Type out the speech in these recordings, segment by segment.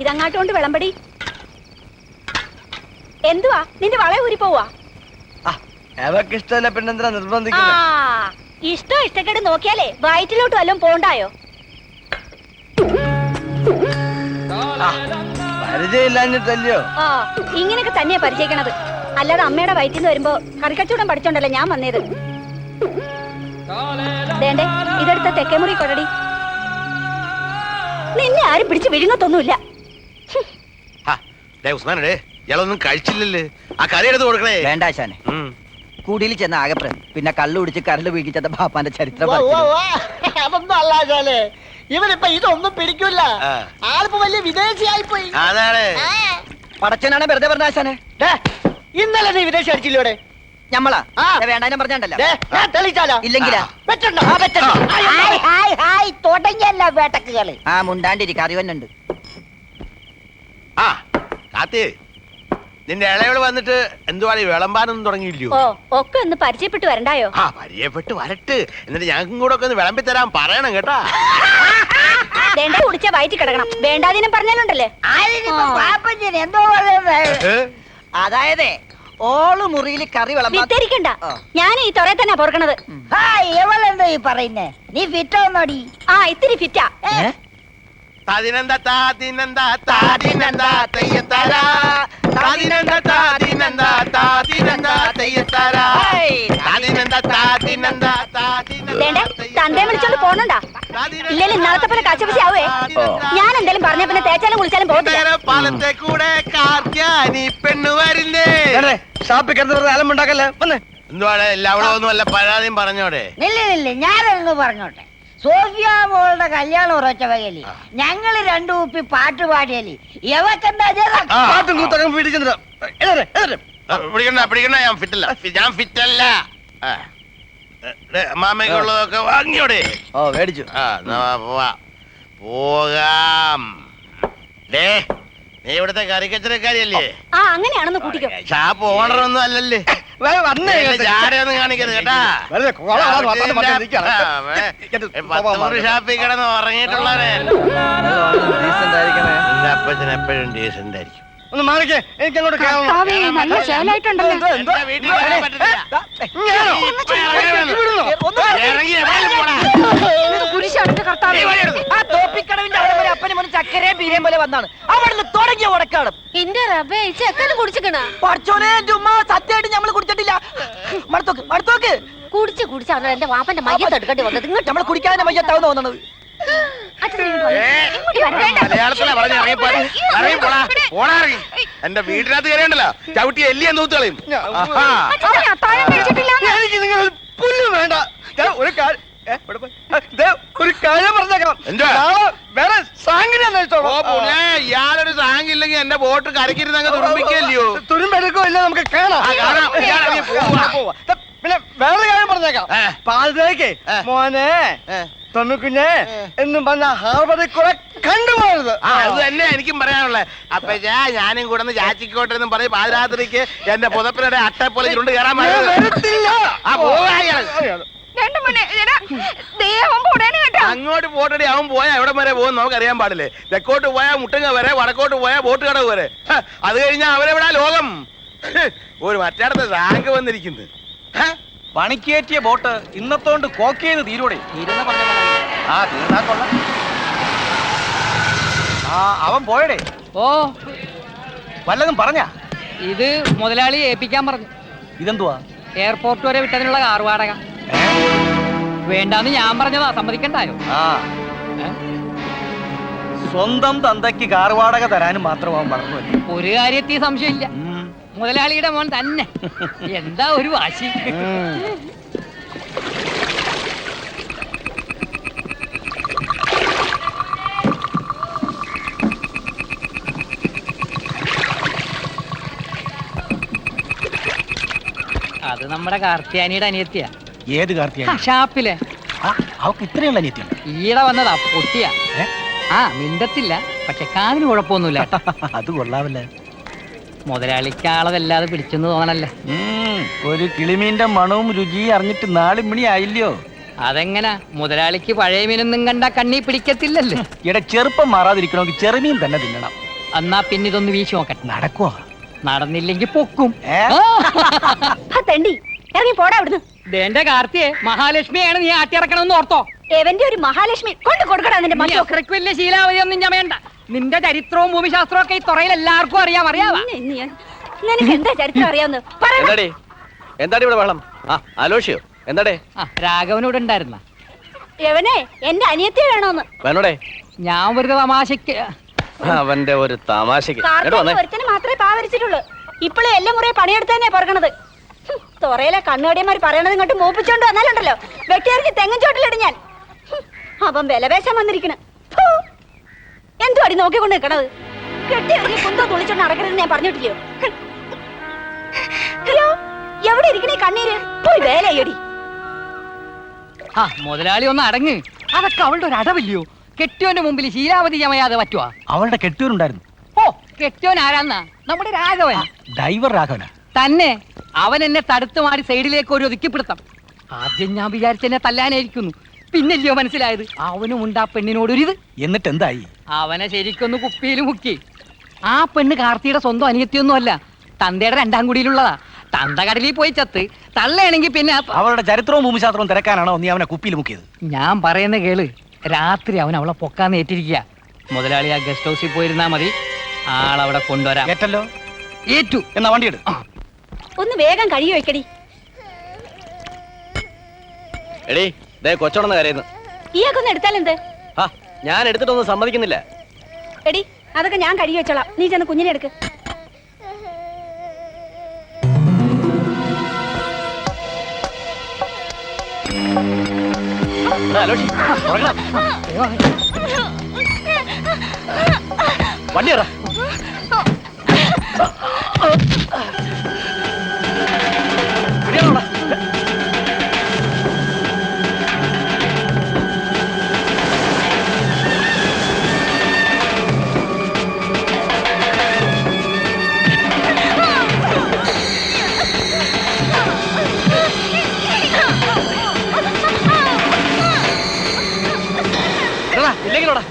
ഇതങ്ങാട്ട് കൊണ്ട് വിളമ്പടി. എന്തുവാ നിന്റെ വള ഊരി പോവാ? അവർക്ക് ഇഷ്ടമല്ല പിന്നെന്തിനാ നിർബന്ധിക്കുന്നത്? ഇഷ്ടക്കേട് നോക്കിയാലേ വയറ്റിലോട്ട് വല്ലതും പോണ്ടായോ? പരിചയമില്ലാഞ്ഞിട്ടല്ലയോ? ഇങ്ങനെയൊക്കെ തന്നെയാ പരിചയിക്കണത്. അല്ലാതെ അമ്മയുടെ വയറ്റിന്ന് വരുമ്പോ കറിക്കച്ചവടം പഠിച്ചോണ്ടല്ലേ ഞാൻ വന്നത്. വേണ്ടേ ഇതെടുത്ത തെക്കേമുറി കൊടടി. നിന്നെ ആരും പിടിച്ച് വിഴുങ്ങത്തൊന്നുമില്ല. ഇയാളൊന്നും കഴിച്ചില്ലല്ലേ? ആ കറി എടുത്ത് കൊടുക്കണേ. വേണ്ട ആശാനെ, കൂടിയിൽ ചെന്ന ആകപ്രം പിന്നെ കള്ളു കുടിച്ച് കരല് വീട്ടിച്ചത് ബാപ്പാന്റെ ചരിത്രം. അതൊന്നും അല്ല ആശാനെ, ഇവനിപ്പ ഇതൊന്നും പിടിക്കൂല. ആളിപ്പോ വലിയ വിദേശിയായി പോയി. പടച്ചനാണ് വെറുതെ പറഞ്ഞ ആശാനെ. ഇന്നലെ നീ വിദേശി അടിച്ചില്ലോടെ? ഞമ്മളാ വേണ്ടാനും പറഞ്ഞാണ്ടല്ലോ. തെളിച്ചാലോ? ഇല്ലെങ്കിലാ തുടങ്ങിയല്ല വേട്ടക്കുകള്. മുണ്ടാണ്ടിരിക്കും അറിവന്നുണ്ട്. നിന്റെ ഇളയോട് വന്നിട്ട് എന്തുവാണ് ഈ വിളമ്പാനൊന്നും തുടങ്ങിയില്ലയോ? ഒക്കെ ഒന്ന് പരിചയപ്പെട്ട് വരണ്ടായോ? പരിചയപ്പെട്ട് വരട്ട്. എന്നിട്ട് ഞങ്ങൾക്കും കൂടെ ഒക്കെ ഒന്ന് വിളമ്പി തരാൻ പറയണം കേട്ടാ. വേണ്ട കുടിച്ച വയറ്റി കിടക്കണം. വേണ്ടാതിനും പറഞ്ഞാലുണ്ടല്ലേ. എന്തോ അതായത് ഓള് മുറിയിൽ കറി വിത്തരിക്കണ്ട. ഞാൻ ഈ തൊറയെ തന്നെ പൊറുക്കണത്. എവളെന്തോ ഈ പറയുന്നേ? നീ ഫിറ്റാന്നോടി? ഇത്തിരി ഫിറ്റാ. തന്തേ വിളിച്ചോണ്ട് പോണണ്ടാ? ഇല്ലല്ലോ ഇന്നാളത്തെ പോലെ കച്ചവശി ആവേ. ഞാൻ എന്തേലും പറഞ്ഞ പിന്നെ തേച്ചാലും കുളിച്ചാലും പോകത്തില്ല. പാലത്തെ കൂടെ പെണ്ണു വരില്ലേ? അലമ്പുണ്ടാക്കല്ലേ? എന്തുവാടെ എല്ലാവരും ഒന്നും വല്ല പരാതിയും പറഞ്ഞോടെ? ഞാനൊന്ന് പറഞ്ഞോട്ടെ. സോഫിയ മോളുടെ കല്യാണം ഉറച്ച വകയില് ഞങ്ങള് രണ്ടു കുപ്പി പാട്ട് പാടിയല് എവക്കെന്താ പിടിക്കണ്ട. ഞാൻ ഫിറ്റല്ല. മാമയ്ക്കുള്ളതൊക്കെ വാങ്ങിയോടെ? മേടിച്ചു. പോകാം. നീ ഇവിടുത്തെ കറിക്കച്ചറക്കാരിയല്ലേ? അങ്ങനെയാണെന്ന് കൂട്ടിക്കോ. ഷാപ്പ് ഓണറൊന്നും അല്ലല്ലേ? ചാരയൊന്നും കാണിക്കരുത് കേട്ടാ. 10 ഷാപ്പിൽ കിടന്ന് ഉറങ്ങിയിട്ടുള്ളവരെ. എന്റെ അപ്പച്ചൻ എപ്പോഴും ഡീസന്റ് ആയിരിക്കും. ഒന്ന് മാറിക്കേ, എനിക്കങ്ങോട്ട് നല്ല ശേലായിട്ടുണ്ടല്ലോ. തോപ്പിക്കടവിന്റെ അവിടെ വരെ അപ്പനും മോനും ചക്കരയും ബീരയും പോലെ വന്നാണ് അവിടുന്ന് തുടങ്ങിയ ഉടക്കാണ്. എന്റെ റബ്ബേ ചെക്കന് കുടിച്ചിക്കണ പഠിച്ചോനെ ചുമ്മാ സത്യമായിട്ട് ഞമ്മള് കുടിച്ചിട്ടില്ല. മടുത്തോക്ക് കുടിച്ചാണ് എന്റെ വാപ്പന്റെ മയ്യത്ത് എടുക്കേണ്ടി വന്നത്. ഇങ്ങോട്ട് നമ്മൾ കുടിക്കാതെ മയ്യത്താവുന്ന തോന്നുന്നത്. മലയാളത്തിലാ പറഞ്ഞ എന്റെ വീട്ടിനകത്ത് കയറിയുണ്ടല്ലോ ചവിട്ടി എല്ലിയെ നൂത്തുകളയും. എനിക്ക് നിങ്ങൾ പുല്ല് വേണ്ട. ഒരു കാര്യം പറഞ്ഞേക്കണം. വേറെ സാങ്കിനെ ഇയാളൊരു സാങ്കില്ലെങ്കിൽ എന്റെ ബോട്ട് കരക്കിരുന്നങ്ങ് തുരുമ്പിക്കല്ലയോ? തുരുമ്പെടുക്കോ ഇല്ല നമുക്ക് കാണാം. പിന്നെ വേറെ കാര്യം പറഞ്ഞേക്കാം. പാലത്തേക്ക് മോനെ തൊണ്ണുക്കുഞ്ഞെ എന്നും പറഞ്ഞ ഹാർബറിൽ കൂടെ കണ്ടുപോകരുത്. അത് തന്നെ എനിക്കും പറയാനുള്ളത്. അപ്പൊ ഞാനും കൂടെ ചാച്ചിക്കോട്ടെ എന്നും പറയും. പാതിരാത്രിക്ക് എന്റെ പുതപ്പിനെ അട്ടപ്പോലെ ചുരുണ്ട് കയറാൻ വരത്തില്ല. അങ്ങോട്ട് പോട്ടടി. അവൻ പോയാ എവിടെ വരെ പോകും നമുക്കറിയാൻ പാടില്ലേ. തെക്കോട്ട് പോയാ മുട്ടങ്ങ വരെ, വടക്കോട്ട് പോയാ ബോട്ട് കടവ് വരെ. അത് കഴിഞ്ഞാൽ അവരെവിടാ ലോകം. ഒരു മറ്റേടത്ത് റാങ്ക് വന്നിരിക്കുന്നു. പണിക്കേറ്റിയ ബോട്ട് ഇന്നത്തോണ്ട് കോക്കിയത് തീരൂടെ? അവൻ പോയടേ. വല്ലതും പറഞ്ഞ? ഇത് മുതലാളി ഏൽപ്പിക്കാൻ പറഞ്ഞു. ഇതെന്തുവാ? എയർപോർട്ട് വരെ വിട്ടതിനുള്ള കാർ വാടക. വേണ്ടാന്ന് ഞാൻ പറഞ്ഞതാ, സമ്മതിക്കണ്ടായോ? സ്വന്തം തന്തയ്ക്ക് കാർ വാടക തരാനും മാത്രമാവും വളർന്നു. ഒരു കാര്യത്തിൽ സംശയമില്ല, മുതലാളിയുടെ മോൻ തന്നെ. എന്താ ഒരു വാശി. അത് നമ്മുടെ കാർത്തിയാനിയുടെ അനിയത്തിയാ. ഏത് കാർത്തിയാനി? ഷാപ്പിലെ. അവക്ക് ഇത്രയുള്ള അനിയത്തിയാണ്? ഈടെ വന്നതാ, പൊട്ടിയ. മിണ്ടത്തില്ല, പക്ഷെ കാതിന് കുഴപ്പമൊന്നുമില്ല. അത് കൊള്ളാവല്ലേ. മുതലാളിക്കാളതല്ലാതെ പിടിച്ചെന്ന് തോന്നണല്ലേ. ഒരു കിളിമീന്റെ മണവും രുചിയും അറിഞ്ഞിട്ട് 4 മണി ആയില്ലയോ? അതെങ്ങനാ മുതലാളിക്ക് പഴയ മീനൊന്നും കണ്ടാ കണ്ണി പിടിക്കത്തില്ലല്ലോ. ഇവിടെ ചെറുപ്പം മാറാതിരിക്കണമെങ്കിൽ ചെറുമീൻ തന്നെ തിന്നണം. എന്നാ പിന്നെ ഇതൊന്ന് വീശി നോക്കട്ടെ. നടക്കുവാ? നടന്നില്ലെങ്കിൽ പൊക്കും. തെണ്ടി ഇറങ്ങി പോടാ അവിടുന്ന്. എന്റെ കാർത്തിയെ മഹാലക്ഷ്മിയാണ് നീ ആട്ടിയിറക്കണമെന്ന് ഓർത്തോ. എവന്റെ ഒരു മഹാലക്ഷ്മി കൊണ്ട് കൊടുക്കടാ നിന്റെ മക്കൾ. അത്രയ്ക്ക് വലിയ ശീലാവധിയൊന്നും ഞാൻ വേണ്ട. നിന്റെ ചരിത്രവും ഭൂമിശാസ്ത്രവും ഒക്കെ ഈ തുറയിൽ എല്ലാവർക്കും അറിയാവാ. നിനക്ക് എന്താ ചരിത്രം അറിയാവുന്ന? എന്താടി ഇവിടെ വെള്ളം? ആലോചിയോ എന്താടേ? രാഘവനോട് ഉണ്ടായിരുന്ന എവനെ എന്റെ അനിയത്തി വേണോന്ന്. വേണോടെ? ഞാൻ വെറുതെ തമാശക്ക്. അവന്റെ ഒരു തമാശക്ക് ഒരുത്തന് മാത്രമേ പാവരിച്ചിട്ടുള്ളൂ. ഇപ്പോഴും എല്ലാം മുറേ പണിയെടുത്തന്നെ പറക്കണത്. തുറയിലെ കണ്ണുകടിയന്മാർ പറയണത് ഇങ്ങോട്ട് മൂപ്പിച്ചോണ്ട് വന്നാലുണ്ടല്ലോ വെട്ടിയിറക്കി തെങ്ങും ചോട്ടിലിടും ഞാൻ. അവൻ വിലപേശാൻ വന്നിരിക്കണ്. എന്തോ അടി നോക്കിക്കൊണ്ട് നിൽക്കണത്. കെട്ടിയിറങ്ങി കുന്തോ തുളിച്ചോണ്ട് നടക്കരുത് ഞാൻ പറഞ്ഞിട്ടില്ലയോ? അയ്യോ എവിടെ ഇരിക്കണേ കണ്ണീര്? പോയി വേലയടി. മുതലാളി ഒന്ന് അടങ്ങ്. അതൊക്കെ അവളുടെ ഒരു അടവില്ലയോ? കെട്ടിയോന്റെ മുമ്പിൽ ശീലാവധി ചമയാതെ പറ്റുവാ? അവളുടെ കെട്ടിയോരുണ്ടായിരുന്നു. ഓ കെട്ടിയോൻ ആരാന്നാ? നമ്മുടെ രാഘവൻ. ഡ്രൈവർ രാഘവനാ തന്നെ. അവൻ എന്നെ തടുത്തു മാറി സൈഡിലേക്ക് ഒരു ഒതുക്കിപ്പിടുത്തം. ആദ്യം ഞാൻ വിചാരിച്ചെന്നെ തല്ലാനായിരിക്കുന്നു. പിന്നല്ലയോ മനസ്സിലായത് അവനും ഉണ്ട് ആ പെണ്ണിനോടൊരിത്. എന്നിട്ട് എന്തായി? അവനെ ശരിക്കൊന്ന് കുപ്പിയിൽ മുക്കി. ആ പെണ്ണ് കാർത്തിയുടെ സ്വന്തം അനിയത്തിയൊന്നും അല്ല, തന്തയുടെ രണ്ടാം കുടിയിലുള്ളതാ. തന്ത കടലിൽ പോയി ചത്ത്. തള്ളയാണെങ്കിൽ പിന്നെ അവളുടെ ചരിത്രവും ഭൂമിശാസ്ത്രവും തിരക്കാനാണോ നീ അവനെ കുപ്പിയിൽ മുക്കിയത്? ഞാൻ പറയുന്ന കേള്. രാത്രി അവൻ അവളെ പൊക്കാന്ന് ഏറ്റിരിക്കുക. മുതലാളി ആ ഗസ്റ്റ് ഹൗസിൽ പോയിരുന്നാ മതി, ആളവിടെ കൊണ്ടുവരാം. ഏറ്റല്ലോ? ഏറ്റു. എന്നാ വണ്ടി എടു. ഒന്ന് വേഗം കഴിയ വെക്കടി. എടീ ദേ കൊച്ചോണെന്ന് കരയുന്നു. ഈയൊക്കൊന്ന് എടുത്താലെന്ത്? ഞാൻ എടുത്തിട്ടൊന്നും സമ്മതിക്കുന്നില്ല. എടി അതൊക്കെ ഞാൻ കഴുകി വെച്ചോളാം. നീ ചെന്ന് കുഞ്ഞിനെ എടുക്ക്. വണ്ടി ഇറ. ഇല്ലെങ്കിലോടാ.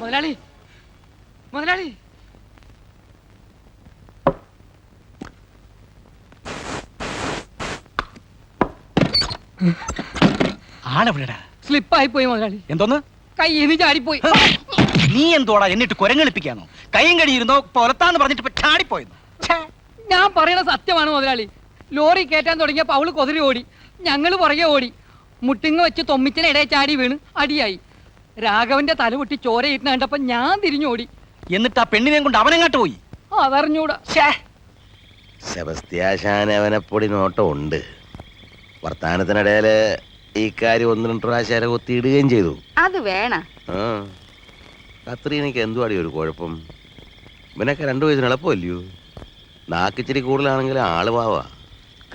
മുതലാളി, മുതലാളി. ആളെവിടെടാ? സ്ലിപ്പായി പോയി മുതലാളി. എന്തോന്ന്? കയ്യിൽ നിന്ന് ചാടിപ്പോയി. നീ എന്തോടാ എന്നിട്ട് കുരങ്ങളിപ്പിക്കാനോ? കൈയും കഴിയിരുന്നോ പൊലത്താന്ന് പറഞ്ഞിട്ട് ഇപ്പൊ ചാടിപ്പോയെന്നു. ഞാൻ പറയണ സത്യമാണ് മുതലാളി. ലോറി കയറ്റാൻ തുടങ്ങിയപ്പോ അവള് കൊതിരി ഓടി, ഞങ്ങള് പുറകെ ഓടി. മുട്ടിങ്ങ വെച്ച് തൊമ്മിച്ചിനെ ഇടയിൽ ചാടി വീണ് അടിയായി. രാഘവന്റെ തല പൊട്ടി ചോരയിരുന്ന് കണ്ടപ്പോ ഞാൻ തിരിഞ്ഞോടി. എന്നിട്ട് ആ പെണ്ണിനെയും കൊണ്ട് അവനെങ്ങാട്ട് പോയി. അതറിഞ്ഞൂടാ. സെബസ്ത്യാശാന് അവനെപ്പൊടി നോട്ടം ഉണ്ട്. വർത്താനത്തിനിടയില് ഈ കാര്യം 1-2 പ്രാവശ്യം കൊത്തിയിടുകയും ചെയ്തു. അത് വേണ. ആ കത്രീനക്ക് എന്തുവാടി ഒരു കുഴപ്പം? ഇവനൊക്കെ 2 വയസ്സിന് എളുപ്പമല്ലയോ? നാക്കിച്ചിരി കൂടുതലാണെങ്കിലും ആള് പാവാ.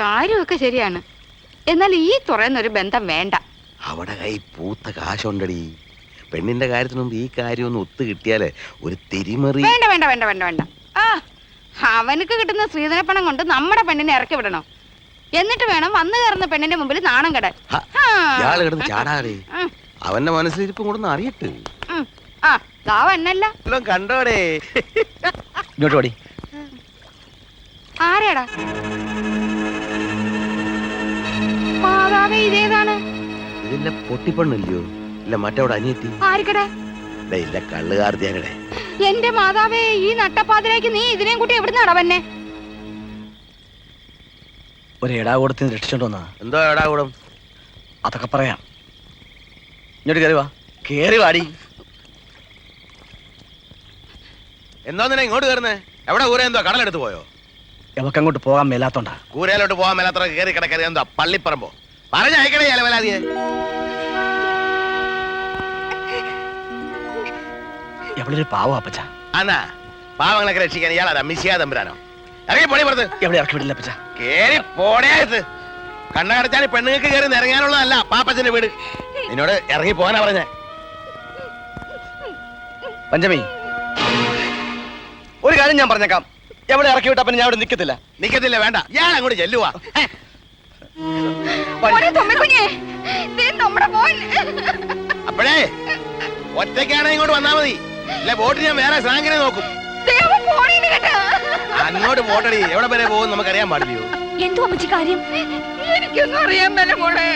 കാര്യമൊക്കെ ശരിയാണ്, എന്നാൽ ഈ തുറന്നൊരു ബന്ധം വേണ്ട. അവിടെ കൈ പൂത്ത കാശുണ്ടടി. പെണ്ണിന്റെ കാര്യത്തിന് മുമ്പ് ഈ കാര്യം ഒന്ന് ഒത്തു കിട്ടിയാലേ ഒരു തിരിമറി. വേണ്ട വേണ്ട വേണ്ട വേണ്ട വേണ്ട. ആ അവനക്ക് കിട്ടുന്ന സ്ത്രീധനപ്പണം കൊണ്ട് നമ്മുടെ പെണ്ണിനെ ഇറക്കി വിടണം. എന്നിട്ട് വേണം വന്നു കയറുന്ന പെണ്ണിന്റെ മുമ്പിൽ നാണം കെടാൻ. ഇയാള് കിടന്ന് ചാടാതെ അവന്റെ മനസ്സിലിരിപ്പും കൂടെ ഒന്ന് അറിയട്ടെ. ആ ദാ വന്നല്ല കണ്ടോടെ. ഇങ്ങോട്ട് ഓടി. ആരാടാ? മാതാവേ, ഇതേതാണ്? ഇതില്ല പൊട്ടിപ്പെണ്ണില്ലയോ? ഇല്ല മറ്റവിടെ അനിയത്തി. ആർക്കടാ? ഇല്ല കള്ളുകാർത്തിയാനടെ. എന്റെ മാതാവേ, ഈ നട്ടപ്പാതിലേക്ക് നീ ഇതിനെയും കൂട്ടി എവിടുന്നാടാ വന്നെ? ഒരു എടാകൂടത്തിന് രക്ഷിച്ചോണ്ട് വന്നതാ. എന്തോ എടാ കൂടം? അതൊക്കെ പറയാം. ഇങ്ങോട്ട് കയറി വാ. കേറി വാടി. എന്തോന്നിനെ ഇങ്ങോട്ട് കയറുന്നേ? എവിടെ കൂര? എന്തോ കടലെടുത്ത് പോയോ? എവക്ക് അങ്ങോട്ട് പോകാൻ മേലാത്തോണ്ടാ. കൂരയിലോട്ട് പോകാൻ മേലാത്ര കയറി കിടക്കരുത്. എന്തോ പള്ളിപ്പറമ്പോ? പറഞ്ഞയക്കണേ അലവലാതിയെ. എവളൊരു പാവം അപ്പച്ച. അന്നാ പാവങ്ങളൊക്കെ രക്ഷിക്കാൻ ഇയാളാ മിശിയാ തമ്പുരാനോ? ഇറങ്ങി പൊടി പുറത്ത്. എവിടെ ഇറക്കി വിടില്ല അപ്പച്ച. കേറി പോടേത്. കണ്ണടച്ചാൽ പെണ്ണുങ്ങൾക്ക് കയറി നിറങ്ങാനുള്ളതല്ല പാപ്പച്ചന്റെ വീട്. നിന്നോട് ഇറങ്ങി പോകാനാ പറഞ്ഞേ. പഞ്ചമി, ഒരു കാര്യം ഞാൻ പറഞ്ഞേക്കാം. എവിടെ ഇറക്കി വിട്ടാ പിന്നെ ഞാൻ അവിടെ നിൽക്കത്തില്ല. നിക്കത്തില്ല, വേണ്ട. ഇയാൾ അങ്ങോട്ട് ചെല്ലുവാ. അപ്പോഴേ ഒറ്റയ്ക്കാണ് ഇങ്ങോട്ട് വന്നാ മതി. ഇല്ല ബോട്ട് ഞാൻ വേറെ സാങ്കിനെ നോക്കും. അങ്ങോട്ട് പോട്ടടി. എവിടെ വരെ പോകും നമുക്കറിയാൻ പാടില്ലയോ? എന്തോ അമ്മച്ചി കാര്യം? എനിക്കൊന്നും അറിയാൻ മേലെ മോളെ.